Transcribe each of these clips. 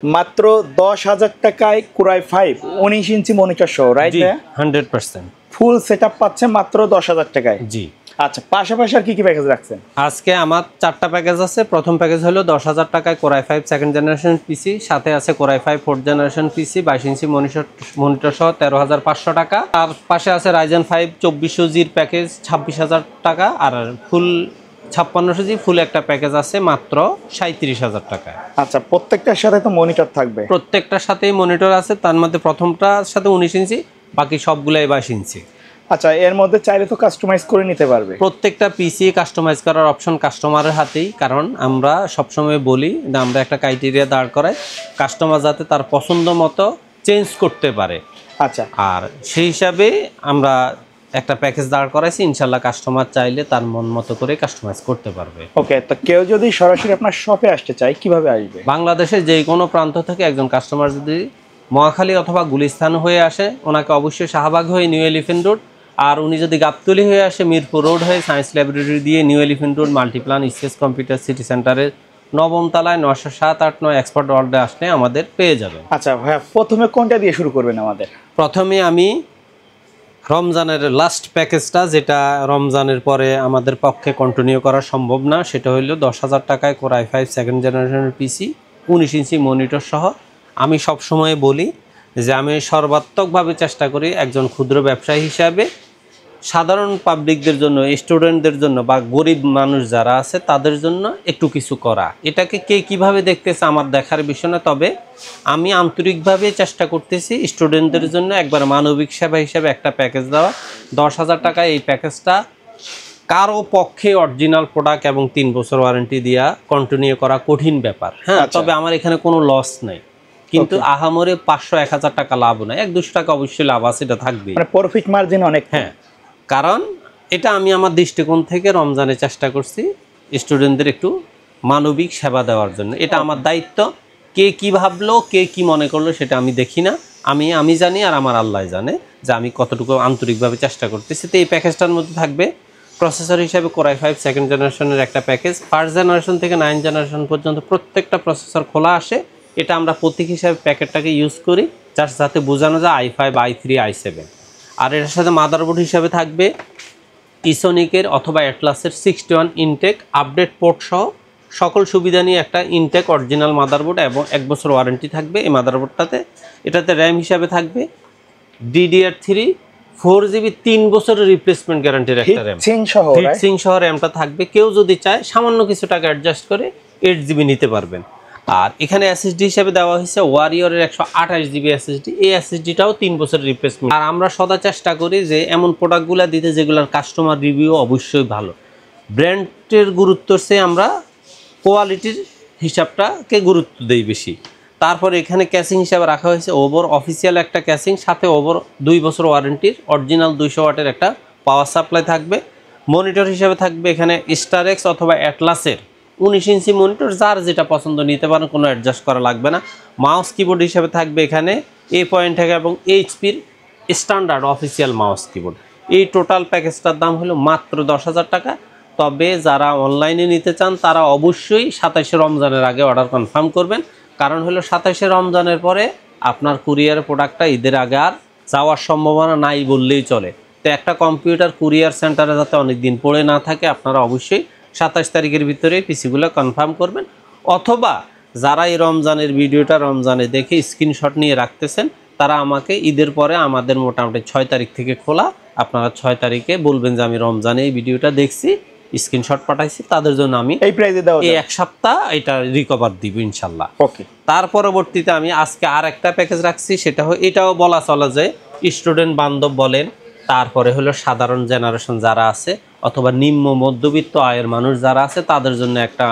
মাত্র 10,000 টাকায় core i 5 19 inch monitor সহ, রাইট? 100% ফুল সেটআপ পাচ্ছে মাত্র 10,000 টাকায়। জি। আচ্ছা, পাশাপাশি আর কি কি প্যাকেজ রাখছেন? আজকে আমার 4টা প্যাকেজ আছে। প্রথম প্যাকেজ হলো 10,000 টাকায় কোরাই 5 সেকেন্ড জেনারেশন পিসি, সাথে আছে কোরাই 5 ফোর্থ জেনারেশন পিসি 22 ইঞ্চি মনিটর সহ 13,500 টাকা। তার পাশে আছে রাইজেন 5 2400 জির প্যাকেজ 26,000 টাকা। আর ফুল 5600 জি ফুল একটা প্যাকেজ আছে মাত্র 37,000 টাকা। আচ্ছা, প্রত্যেকটার সাথে তো মনিটর থাকবে? প্রত্যেকটার সাথেই মনিটর আছে, তার মধ্যে প্রথমটার সাথে 19 ইঞ্চি, বাকি সবগুলাই 22 ইঞ্চি। আচ্ছা, এর মধ্যে চাইলে তো কাস্টমাইজ করে নিতে পারবে? প্রত্যেকটা পিসি কাস্টমাইজ করার অপশন কাস্টমারের হাতেই, কারণ আমরা সবসময় বলি যে আমরা একটা ক্রাইটেরিয়া দাঁড় করাই কাস্টমার যাতে তার পছন্দ মতো চেঞ্জ করতে পারে। আচ্ছা, আর সেই হিসাবে আমরা একটা প্যাকেজ দাঁড় করাইছি, ইনশাল্লাহ কাস্টমার চাইলে তার মন মতো করে কাস্টমাইজ করতে পারবে। ওকে, তো কেউ যদি সরাসরি আপনার শপে আসতে চায় কিভাবে আসবে? বাংলাদেশের যে কোনো প্রান্ত থেকে একজন কাস্টমার যদি মহাখালী অথবা গুলিস্তান হয়ে আসে, ওনাকে অবশ্যই শাহবাগ হয়ে নিউ এলিফেন্ট রোড, আর উনি যদি গাবতলী হয়ে আসে মিরপুর রোড হয়ে সায়েন্স ল্যাবরেটরি দিয়ে new elephant road Multiplan space computer city সেন্টারের 9ম তলায় 907-9 এক্সপার্ট ওয়ার্ল্ডে আসলে আমাদের পেয়ে যাবেন। আচ্ছা ভাইয়া, প্রথমে কোনটা দিয়ে শুরু করবেন আমাদের? প্রথমে আমি রমজানের লাস্ট প্যাকেজটা, যেটা রমজানের পরে আমাদের পক্ষে কন্টিনিউ করা সম্ভব না, সেটা হলো 10,000 টাকায় কোরাই 5 সেকেন্ড জেনারেশনের পিসি 19 ইঞ্চি মনিটর সহ। আমি সবসময় বলি যে আমি সর্বাত্মকভাবে চেষ্টা করি একজন ক্ষুদ্র ব্যবসায়ী হিসাবে সাধারণ পাবলিকদের জন্য, স্টুডেন্টদের জন্য বা গরিব মানুষ যারা আছে তাদের জন্য একটু কিছু করা। এটাকে কে কিভাবে দেখতেছে আমার দেখার বিষয় না, তবে আমি আন্তরিকভাবে চেষ্টা করতেছি স্টুডেন্টদের জন্য একবার মানবিক সেবা হিসেবে একটা প্যাকেজ দেওয়া। 10,000 টাকায় এই প্যাকেজটা কারো পক্ষে অরিজিনাল প্রোডাক্ট এবং 3 বছর ওয়ারেন্টি দিয়া কন্টিনিউ করা কঠিন ব্যাপার। হ্যাঁ, তবে আমার এখানে কোনো লস নাই, কিন্তু আহামরে 500-1000 টাকা লাভ নাই, 1-200 টাকা অবশ্যই লাভ আছে, এটা থাকবে, মানে প্রফিট মার্জিন অনেক। হ্যাঁ, কারণ এটা আমি আমার দৃষ্টিকোণ থেকে রমজানে চেষ্টা করছি স্টুডেন্টদের একটু মানবিক সেবা দেওয়ার জন্য। এটা আমার দায়িত্ব। কে কি ভাবলো, কে কি মনে করলো সেটা আমি দেখি না, আমি জানি আর আমার আল্লাহ জানে যে আমি কতটুকু আন্তরিকভাবে চেষ্টা করতেছি। তো এই প্যাকেজটার মধ্যে থাকবে প্রসেসর হিসাবে কোরাই 5 সেকেন্ড জেনারেশনের একটা প্যাকেজ, ফার্স্ট জেনারেশন থেকে 9 জেনারেশন পর্যন্ত প্রত্যেকটা প্রসেসর খোলা আসে। এটা আমরা প্রতীক হিসাবে প্যাকেটটাকে ইউজ করি যাতে বোঝানো যায় i5, i3, i7। আর এটার সাথে মাদারবোর্ড হিসাবে থাকবে ইসোনিকের অথবা অ্যাটলাসের 61 ইনটেক আপডেট পোর্ট সহ সকল সুবিধা নিয়ে একটা ইনটেক অরিজিনাল মাদারবোর্ড এবং 1 বছর ওয়ারেন্টি থাকবে এই মাদারবোর্ডটাতে। এটাতে র্যাম হিসাবে থাকবে DDR3 4GB 3 বছরের রিপ্লেসমেন্ট গ্যারান্টির একটা র্যাম, হিটসিং সহ র্যামটা থাকবে। কেউ যদি চায় সামান্য কিছু টাকা অ্যাডজাস্ট করে 8GB নিতে পারবেন। আর এখানে এসএসডি হিসেবে দেওয়া হয়েছে ওয়ারিয়রের 128GB এসএসডি। এই এসএসডিটাও 3 বছরের রিপ্লেসমেন্ট। আর আমরা সদা চেষ্টা করি যে এমন প্রোডাক্টগুলো দিতে যেগুলোর কাস্টমার রিভিউ অবশ্যই ভালো। ব্র্যান্ডের গুরুত্বর চেয়ে আমরা কোয়ালিটির হিসাবটাকে গুরুত্ব দেই বেশি। তারপরে এখানে ক্যাসিং হিসাবে রাখা হয়েছে ওভার অফিসিয়াল একটা ক্যাসিং, সাথে ওভার 2 বছর ওয়ারেন্টির অরিজিনাল 200 ওয়াটের একটা পাওয়ার সাপ্লাই থাকবে। মনিটর হিসাবে থাকবে এখানে স্টারেক্স অথবা অ্যাটলাসের 19 ইঞ্চি মনিটর, যার যেটা পছন্দ নিতে পারেন, কোনো অ্যাডজাস্ট করা লাগবে না। মাউস কিবোর্ড হিসেবে থাকবে এখানে A.Tech এবং এইচপির স্ট্যান্ডার্ড অফিসিয়াল মাউস কিবোর্ড। এই টোটাল প্যাকেজটার দাম হলো মাত্র 10,000 টাকা। তবে যারা অনলাইনে নিতে চান তারা অবশ্যই 27শে রমজানের আগে অর্ডার কনফার্ম করবেন, কারণ হলো 27শে রমজানের পরে আপনার কুরিয়ার প্রোডাক্টটা ঈদের আগে আর যাওয়ার সম্ভাবনা নাই বললেই চলে। তো একটা কম্পিউটার কুরিয়ার সেন্টারে যাতে অনেক দিন পড়ে না থাকে, আপনারা অবশ্যই 27 তারিখের ভিতরে পিসিগুলো কনফার্ম করবেন। অথবা যারা এই রমজানের ভিডিওটা রমজানে দেখে স্ক্রিনশট নিয়ে রাখতেছেন, তারা আমাকে ঈদের পরে আমাদের মোটামুটি 6 তারিখ থেকে খোলা, আপনারা 6 তারিখে বলবেন যে আমি রমজানে এই ভিডিওটা দেখছি, স্ক্রিনশট পাঠাইছি, তাদের জন্য আমি এই প্রাইসে দাও এই 1 সপ্তাহ এটা রিকভার দিব ইনশাল্লাহ। ওকে। তার পরবর্তীতে আমি আজকে আর একটা প্যাকেজ রাখছি, সেটা এটাও বলা চলে যে স্টুডেন্ট বান্ধব বলেন, তারপরে হলো সাধারণ জেনারেশন যারা আছে অথবা নিম্ন মধ্যবিত্ত আয়ের মানুষ যারা আছে তাদের জন্য একটা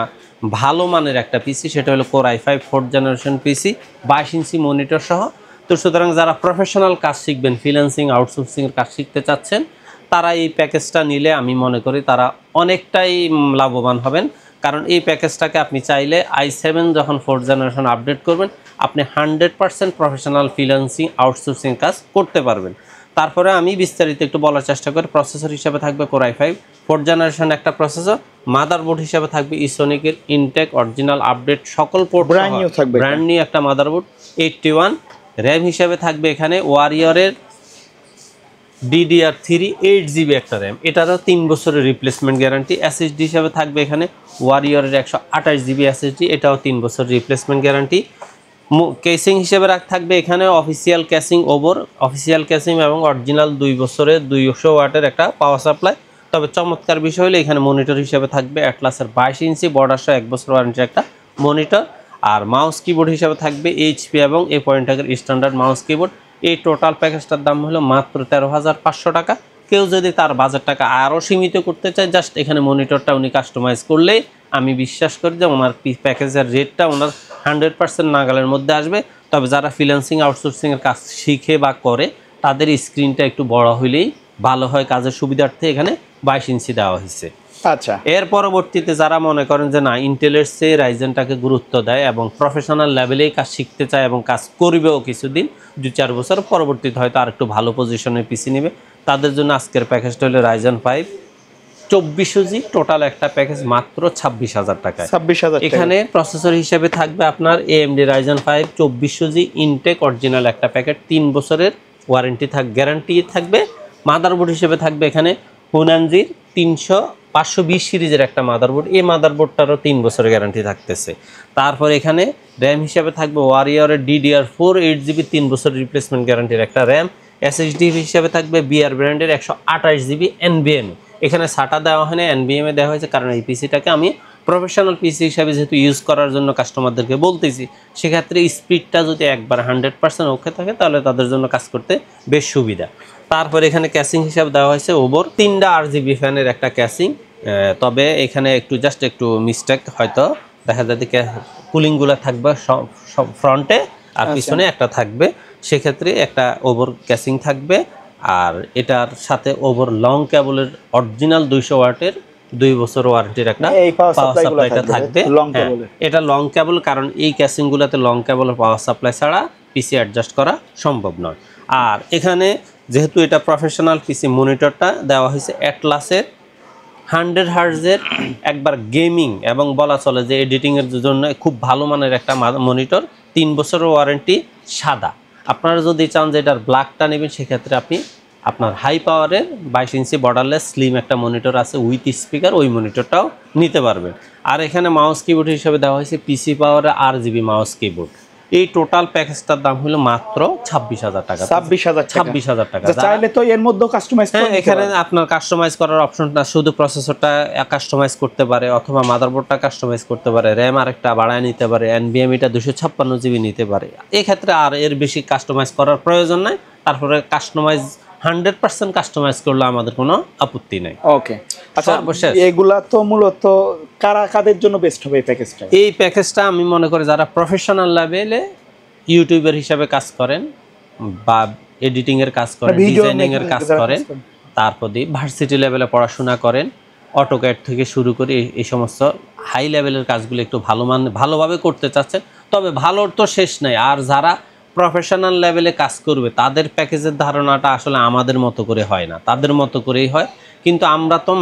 ভালো মানের একটা পিসি, সেটা হলো কোরাই 5 ফোর্থ জেনারেশন পিসি 22 ইঞ্চি মনিটর সহ। তো সুতরাং যারা প্রফেশনাল কাজ শিখবেন, ফ্রিল্যান্সিং আউটসোর্সিংয়ের কাজ শিখতে চাচ্ছেন, তারা এই প্যাকেজটা নিলে আমি মনে করি তারা অনেকটাই লাভবান হবেন। কারণ এই প্যাকেজটাকে আপনি চাইলে i7 যখন 4th জেনারেশন আপডেট করবেন, আপনি 100% প্রফেশনাল ফ্রিল্যান্সিং আউটসোর্সিং কাজ করতে পারবেন। তারপরে আমি বিস্তারিত একটু বলার চেষ্টা করি। প্রসেসর হিসেবে থাকবে কোরাই 5 4th জেনারেশন একটা প্রসেসর। মাদারবোর্ড হিসেবে থাকবে ইসোনিকের ইনটেক অরিজিনাল আপডেট সকল পোর্ট ব্র্যান্ড নিউ থাকবে, ব্র্যান্ড নিউ একটা মাদারবোর্ড 81। র্যাম হিসেবে থাকবে এখানে ওয়ারিয়রের DDR3 8GB একটা র্যাম, এটারও 3 বছরের রিপ্লেসমেন্ট গ্যারান্টি। এসএসডি হিসেবে থাকবে এখানে ওয়ারিয়রের 128GB এসএসডি, এটাও 3 বছর রিপ্লেসমেন্ট গ্যারান্টি। কেসিং হিসেবে থাকবে এখানে official casing over, official casing এবং অরিজিনাল 2 বছরের 200 ওয়াটের একটা পাওয়ার সাপ্লাই। তবে চমৎকার বিষয় হলো এখানে মনিটর হিসেবে থাকবে অ্যাটলাসের 22 ইঞ্চি বর্ডার সহ 1 বছর ওয়ারেন্টির একটা মনিটর। আর মাউস কিবোর্ড হিসেবে থাকবে এইচপি এবং এ পয়েন্টাকের স্ট্যান্ডার্ড মাউস কিবোর্ড। এই টোটাল প্যাকেজটার দাম হলো মাত্র 13,500 টাকা। কেউ যদি তার বাজেট টাকা আরও সীমিত করতে চায়, জাস্ট এখানে মনিটরটা উনি কাস্টমাইজ করলেই আমি বিশ্বাস করি যে ওনার প্যাকেজের রেটটা ওনার 100% নাগালের মধ্যে আসবে। তবে যারা ফ্রিল্যান্সিং আউটসোর্সিংয়ের কাজ শিখে বা করে তাদের স্ক্রিনটা একটু বড় হইলেই ভালো হয়, কাজের সুবিধার্থে এখানে 22 ইঞ্চি দেওয়া হয়েছে। আচ্ছা, এর পরবর্তীতে যারা মনে করেন যে না ইন্টেলের চেয়ে রাইজেনটাকে গুরুত্ব দেয় এবং প্রফেশনাল লেভেলেই কাজ শিখতে চায় এবং কাজ করবেও কিছুদিন 2-4 বছর পরবর্তীতে হয়তো আর একটু ভালো পজিশনে পিসি নেবে, তাদের জন্য আজকের প্যাকেজটা হলো রাইজেন 5 2400G টোটাল একটা প্যাকেজ মাত্র 26,000 টাকায়। 26,000 এখানে প্রসেসর হিসেবে থাকবে আপনার AMD Ryzen 5 2400G intact original একটা প্যাকেট, 3 বছরের ওয়ারেন্টি গ্যারান্টি থাকবে। মাদারবোর্ড হিসেবে থাকবে এখানে হুনানজির 520 সিরিজের একটা মাদারবোর্ড, এই মাদারবোর্ডটারও 3 বছরের গ্যারান্টি থাকতেছে। তারপর এখানে র্যাম হিসেবে থাকবে ওয়ারিয়রের DDR4 8GB 3 বছরের রিপ্লেসমেন্ট গ্যারান্টির একটা র্যাম। এসএসডি হিসেবে থাকবে বিআর ব্র্যান্ডের 128GB NVMe, এখানে সাটা দেওয়া হয় না, NVMe দেওয়া হয়েছে কারণ এই পিসিটাকে আমি প্রফেশনাল পিসি হিসাবে যেহেতু ইউজ করার জন্য কাস্টমারদেরকে বলতেছি, সেক্ষেত্রে স্পিডটা যদি একবার 100% ওকে থাকে তাহলে তাদের জন্য কাজ করতে বেশ সুবিধা। তারপর এখানে ক্যাসিং হিসাবে দেওয়া হয়েছে ওভার 3টা RGB ফ্যানের একটা ক্যাসিং। তবে এখানে একটু মিস্টেক হয়তো দেখা যাচ্ছে, কুলিংগুলো থাকবে সব ফ্রন্টে আর পিছনে একটা থাকবে, সেক্ষেত্রে একটা ওভার ক্যাসিং থাকবে। আর এটার সাথে ওভার লং কেবলের অরিজিনাল 200 ওয়াটের 2 বছর ওয়ারেন্টির একটা পাওয়ার সাপ্লাইটা থাকবে। এটা লং কেবল, কারণ এই ক্যাসিংগুলোতে লং কেবলের পাওয়ার সাপ্লাই ছাড়া পিসি অ্যাডজাস্ট করা সম্ভব নয়। আর এখানে যেহেতু এটা প্রফেশনাল পিসি, মনিটরটা দেওয়া হয়েছে অ্যাটলাসের 100 হার্জের একবার গেমিং এবং বলা চলে যে এডিটিংয়ের জন্য খুব ভালো মানের একটা মনিটর, 3 বছরের ওয়ারেন্টি সাদা। আপনারা যদি চান যে এটার ব্ল্যাকটা নেবেন সেক্ষেত্রে আপনি আপনার হাই পাওয়ারের 22 ইঞ্চি বর্ডারলেস স্লিম একটা মনিটর আছে উইথ স্পিকার, ওই মনিটরটাও নিতে পারবেন। আর এখানে মাউস কিবোর্ড হিসেবে দেওয়া হয়েছে পিসি পাওয়ারের RGB মাউস কিবোর্ড। এই টোটাল প্যাকেজটার দাম হলো মাত্র 26,000 টাকা। 26,000 টাকা। চাইলে তো এর মধ্যে কাস্টমাইজ করে নিতে এখানে আপনার কাস্টমাইজ করার অপশনটা শুধু প্রসেসরটা কাস্টমাইজ করতে পারে অথবা মাদারবোর্ডটা কাস্টমাইজ করতে পারে, র্যাম আরেকটা বাড়ায় নিতে পারে, NVMe-টা 256GB নিতে পারে। এই ক্ষেত্রে আর এর বেশি কাস্টমাইজ করার প্রয়োজন নাই। তারপরে কাস্টমাইজ 100% কাস্টমাইজ করলে আমাদের কোনো আপত্তি নাই। ওকে, আচ্ছা, এগুলা তো মূলত কাদের জন্য বেস্ট হবে এই প্যাকেজটা? এই প্যাকেজটা আমি মনে করি যারা প্রফেশনাল লেভেলে ইউটিউবার হিসাবে কাজ করেন বা এডিটিং এর কাজ করেন, ডিজাইনিং এর কাজ করেন, তারপর দিয়ে ভার্সিটি লেভেলে পড়াশোনা করেন, অটোক্যাড থেকে শুরু করে এই সমস্ত হাই লেভেলের কাজগুলো একটু ভালোভাবে করতে চাচ্ছেন, তবে ভালোর তো শেষ নাই। আর যারা প্রফেশনাল লেভেলে কাজ করবে তাদের প্যাকেজের ধারণাটা আসলে আমাদের মতো করে হয় না, তাদের মতো করেই হয়। কিন্তু আমরা তো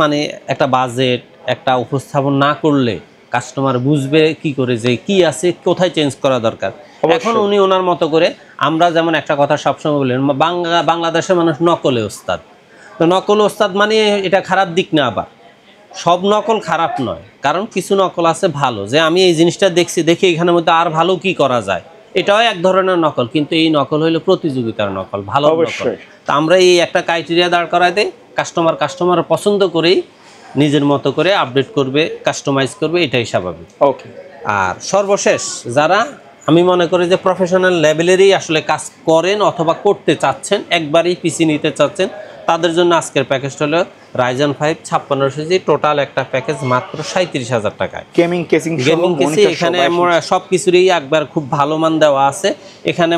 একটা বাজেট একটা উপস্থাপন না করলে কাস্টমার বুঝবে কি করে যে কি আছে, কোথায় চেঞ্জ করা দরকার। এখন উনি ওনার মতো করে, আমরা যেমন একটা কথা সবসময় বলেন, বাংলাদেশের মানুষ নকলে ওস্তাদ। তো নকল ওস্তাদ মানে এটা খারাপ দিক না, আবার সব নকল খারাপ নয়, কারণ কিছু নকল আছে ভালো, যে আমি এই জিনিসটা দেখি এখানের মধ্যে আর ভালো কি করা যায়, এটাও এক ধরনের নকল। কিন্তু এই নকল হইলো প্রতিযোগিতার নকল, ভালো নকল। তা আমরা এই একটা ক্রাইটেরিয়া দাঁড় করায় দেই, কাস্টমার পছন্দ করেই নিজের মতো করে আপডেট করবে, কাস্টমাইজ করবে, এটাই স্বাভাবিক। ওকে। আর সর্বশেষ যারা আমি মনে করি যে প্রফেশনাল লেভেলেরই আসলে কাজ করেন অথবা করতে চাচ্ছেন, একবারই পিসি নিতে চাচ্ছেন, তাদের জন্য আজকের প্যাকেজটা হলো Ryzen 5 5600G টোটাল একটা প্যাকেজ মাত্র 37,000 টাকায়। গেমিং কেসিং এখানে সবকিছুরই একবার খুব ভালো মান দেওয়া আছে। এখানে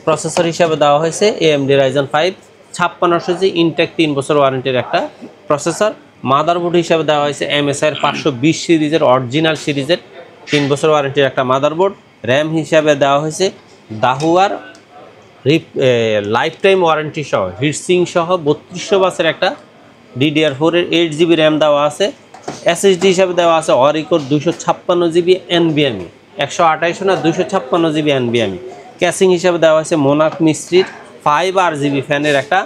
প্রসেসর হিসাবে দেওয়া হয়েছে AMD Ryzen 5 5600G ইনটেক 3 বছর ওয়ারেন্টির একটা প্রসেসর। মাদারবোর্ড হিসাবে দেওয়া হয়েছে MSI 520 সিরিজের অরিজিনাল সিরিজের 3 বছর ওয়ারেন্টির একটা মাদারবোর্ড। র্যাম হিসাবে দেওয়া হয়েছে দাহুয়ার লাইফ টাইম ওয়ারেন্টি সহ হিটসিং সহ 3200 বাসের একটা DDR4 এর 8 GB র্যাম দেওয়া আছে। SSD হিসাবে দেওয়া আছে অরিকোর 256 GB NVMe, 128 না 256 GB NVMe। ক্যাসিং হিসাবে দেওয়া আছে মোনাক মিস্ত্রির 5 RGB ফ্যানের একটা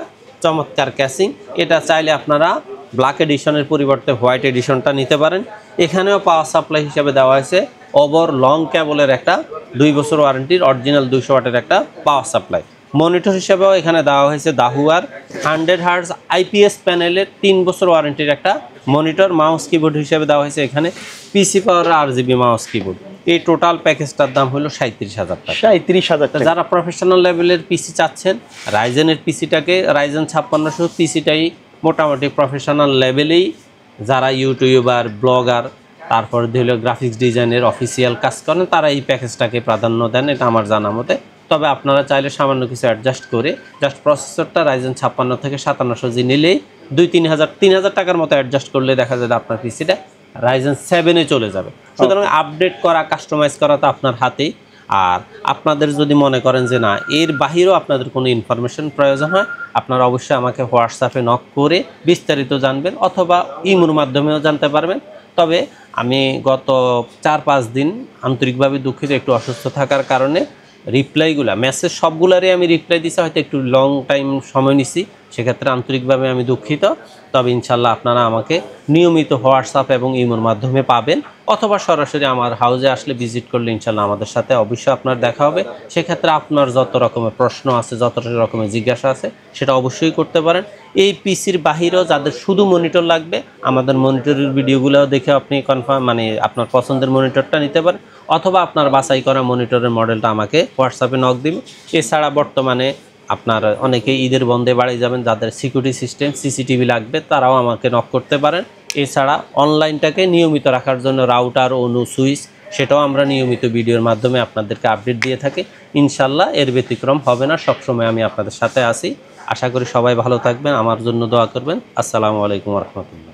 চমৎকার ক্যাসিং। এটা চাইলে আপনারা ব্ল্যাক এডিশনের পরিবর্তে হোয়াইট এডিশনটা নিতে পারেন। এখানেও পাওয়ার সাপ্লাই হিসাবে দেওয়া হয়েছে ওভার লং কেবলের একটা 2 বছর ওয়ারেন্টির অরিজিনাল 200 ওয়াটের একটা পাওয়ার সাপ্লাই। মনিটর হিসাবেও এখানে দেওয়া হয়েছে দাহুয়ার 100 হার্জ IPS প্যানেলের 3 বছর ওয়ারেন্টির একটা মনিটর। মাউস কিবোর্ড হিসেবে দেওয়া হয়েছে এখানে পিসি পাওয়ার RGB মাউস কিবোর্ড। এই টোটাল প্যাকেজটার দাম হলো 37,000 টাকা। 37,000 টাকা। যারা প্রফেশনাল লেভেলের পিসি চাচ্ছেন, রাইজেনের পিসিটাকে রাইজেন 5600 পিসিটাই মোটামুটি প্রফেশনাল লেভেলেই, যারা ইউটিউবার ব্লগার তারপর দিল গ্রাফিক্স ডিজাইনের অফিসিয়াল কাজ করেন, তারা এই প্যাকেজটাকে প্রাধান্য দেন, এটা আমার জানা মতে। তবে আপনারা চাইলে সামান্য কিছু অ্যাডজাস্ট করে জাস্ট প্রসেসরটা রাইজেন 56 থেকে 5700G নিলেই 3,000 টাকার মতো অ্যাডজাস্ট করলে দেখা যায় আপনার পিসিটা রাইজেন 7-এ চলে যাবে। সুতরাং আপডেট করা, কাস্টমাইজ করা তো আপনার হাতেই। আর আপনাদের যদি মনে করেন যে না এর বাহিরেও আপনাদের কোনো ইনফরমেশন প্রয়োজন হয়, আপনারা অবশ্যই আমাকে হোয়াটসঅ্যাপে নক করে বিস্তারিত জানবেন, অথবা ইমোর মাধ্যমেও জানতে পারবেন। তবে আমি গত 4-5 দিন আন্তরিকভাবে দুঃখিত, একটু অসুস্থ থাকার কারণে রিপ্লাইগুলো মেসেজ সবগুলারই আমি রিপ্লাই দিছি, হয়তো একটু লং টাইম সময় নিছি, সেক্ষেত্রে আন্তরিকভাবে আমি দুঃখিত। তবে ইনশাল্লাহ আপনারা আমাকে নিয়মিত হোয়াটসঅ্যাপ এবং ইমোর মাধ্যমে পাবেন, অথবা সরাসরি আমার হাউজে আসলে ভিজিট করলে ইনশাল্লাহ আমাদের সাথে অবশ্যই আপনার দেখা হবে। সেক্ষেত্রে আপনার যত রকমের প্রশ্ন আছে, যত রকমের জিজ্ঞাসা আছে, সেটা অবশ্যই করতে পারেন। এই পিসির বাহিরেও যাদের শুধু মনিটর লাগবে, আমাদের মনিটরের ভিডিওগুলোও দেখে আপনি কনফার্ম আপনার পছন্দের মনিটরটা নিতে পারেন, অথবা আপনার বাছাই করা মনিটরের মডেলটা আমাকে হোয়াটসঅ্যাপে নক দিবেন। এছাড়া বর্তমানে আপনার অনেকেই ঈদের বন্ধে বাড়ি যাবেন, যাদের সিকিউরিটি সিস্টেম CCTV লাগবে, তারাও আমাকে নক করতে পারেন। এছাড়া অনলাইনটাকে নিয়মিত রাখার জন্য রাউটার, অনু, সুইচ, সেটাও আমরা নিয়মিত ভিডিওর মাধ্যমে আপনাদেরকে আপডেট দিয়ে থাকি। ইনশাল্লাহ এর ব্যতিক্রম হবে না, সবসময় আমি আপনাদের সাথে আছি। আশা করি সবাই ভালো থাকবেন, আমার জন্য দোয়া করবেন। আসসালামু আলাইকুম রহমতুল্লাহ।